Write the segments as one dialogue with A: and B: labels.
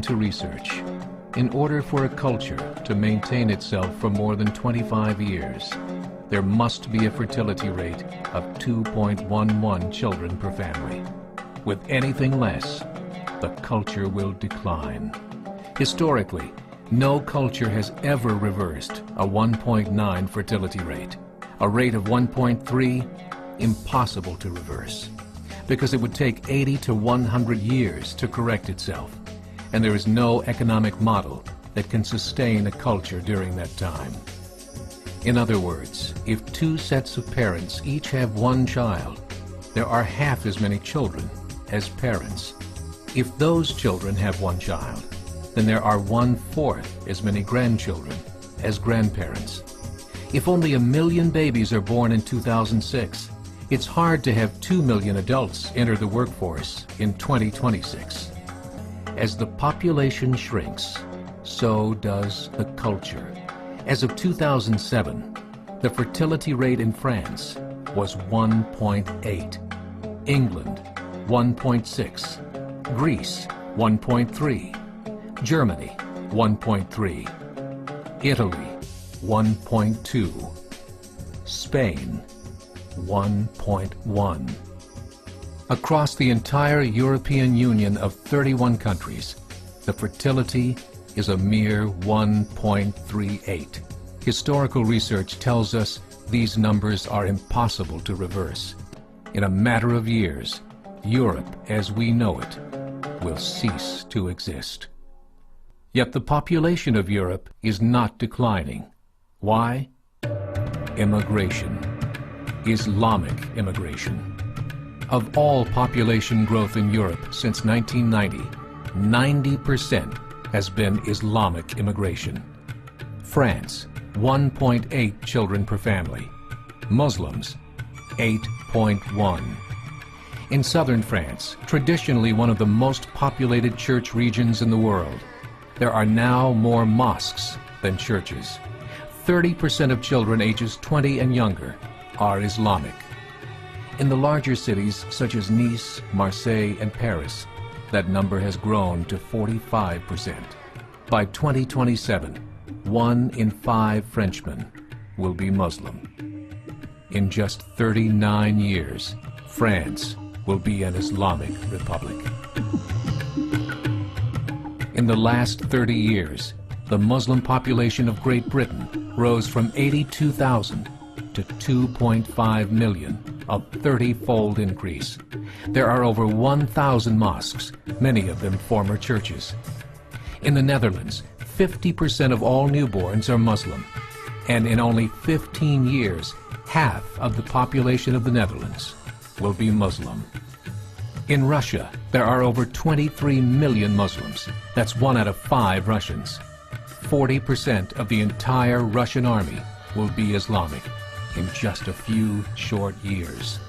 A: According to research, in order for a culture to maintain itself for more than 25 years, there must be a fertility rate of 2.11 children per family. With anything less, the culture will decline. Historically, no culture has ever reversed a 1.9 fertility rate. A rate of 1.3, impossible to reverse, because it would take 80 to 100 years to correct itself, and there is no economic model that can sustain a culture during that time. In other words, if two sets of parents each have one child, there are half as many children as parents. If those children have one child, then there are 1/4 as many grandchildren as grandparents. If only 1 million babies are born in 2006, it's hard to have 2 million adults enter the workforce in 2026. As the population shrinks, so does the culture. As of 2007, the fertility rate in France was 1.8, England 1.6, Greece 1.3, Germany 1.3, Italy 1.2, Spain 1.1. Across the entire European Union of 31 countries, the fertility is a mere 1.38. Historical research tells us these numbers are impossible to reverse. In a matter of years, Europe as we know it will cease to exist. Yet the population of Europe is not declining. Why? Immigration. Islamic immigration. Of all population growth in Europe since 1990, 90% has been Islamic immigration. France, 1.8 children per family. Muslims, 8.1. In southern France, traditionally one of the most populated church regions in the world, there are now more mosques than churches. 30% of children ages 20 and younger are Islamic. In the larger cities such as Nice, Marseille, and Paris, that number has grown to 45%. By 2027, 1 in 5 Frenchmen will be Muslim. In just 39 years, France will be an Islamic republic. In the last 30 years, the Muslim population of Great Britain rose from 82,000 to 2.5 million, a 30-fold increase. There are over 1,000 mosques, many of them former churches. In the Netherlands, 50% of all newborns are Muslim, and in only 15 years, half of the population of the Netherlands will be Muslim. In Russia, there are over 23 million Muslims. That's 1 out of 5 Russians. 40% of the entire Russian army will be Islamic in just a few short years.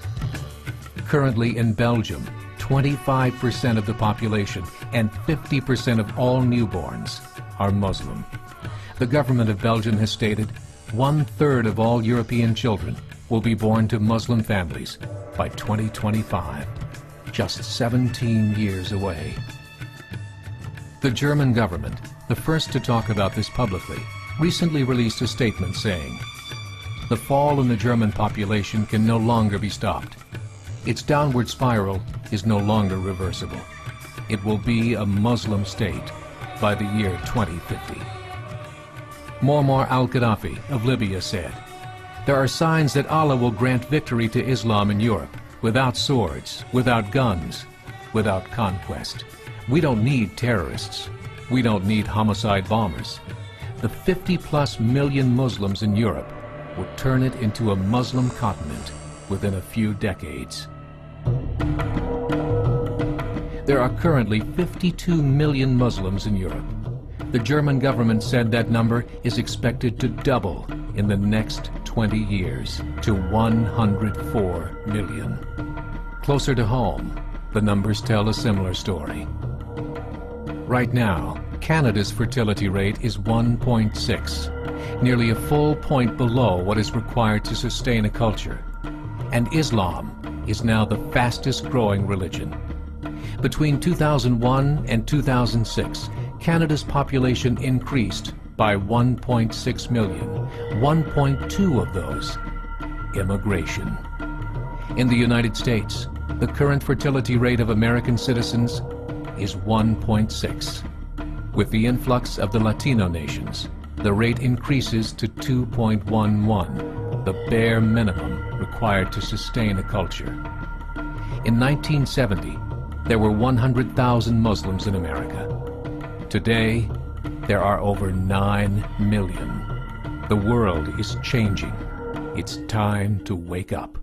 A: Currently in Belgium, 25% of the population and 50% of all newborns are Muslim. The government of Belgium has stated 1/3 of all European children will be born to Muslim families by 2025, just 17 years away. The German government, the first to talk about this publicly, recently released a statement saying, "The fall in the German population can no longer be stopped. Its downward spiral is no longer reversible. It will be a Muslim state by the year 2050. Muammar al-Gaddafi of Libya said, "There are signs that Allah will grant victory to Islam in Europe, without swords, without guns, without conquest. We don't need terrorists. We don't need homicide bombers. The 50+ million Muslims in Europe would turn it into a Muslim continent within a few decades." There are currently 52 million Muslims in Europe. The German government said that number is expected to double in the next 20 years to 104 million. Closer to home, the numbers tell a similar story. Right now, Canada's fertility rate is 1.6, nearly a full point below what is required to sustain a culture. And Islam is now the fastest growing religion. Between 2001 and 2006, Canada's population increased by 1.6 million, 1.2 of those immigration. In the United States, the current fertility rate of American citizens is 1.6. With the influx of the Latino nations, the rate increases to 2.11, the bare minimum required to sustain a culture. In 1970, there were 100,000 Muslims in America. Today, there are over 9 million. The world is changing. It's time to wake up.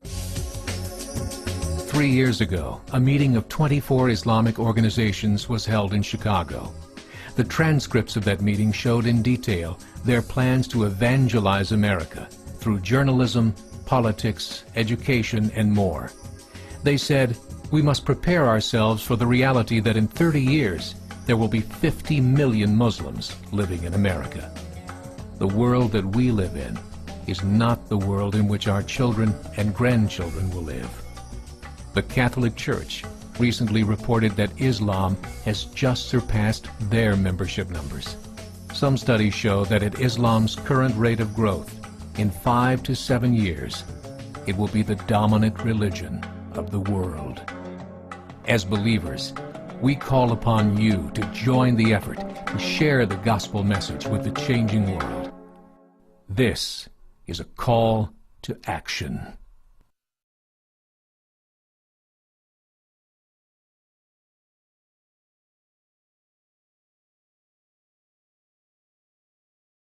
A: 3 years ago, a meeting of 24 Islamic organizations was held in Chicago. The transcripts of that meeting showed in detail their plans to evangelize America through journalism, politics, education, and more. They said, we must prepare ourselves for the reality that in 30 years, there will be 50 million Muslims living in America. The world that we live in is not the world in which our children and grandchildren will live. The Catholic Church recently reported that Islam has just surpassed their membership numbers. Some studies show that at Islam's current rate of growth, in 5 to 7 years, it will be the dominant religion of the world. As believers, we call upon you to join the effort to share the gospel message with the changing world. This is a call to action.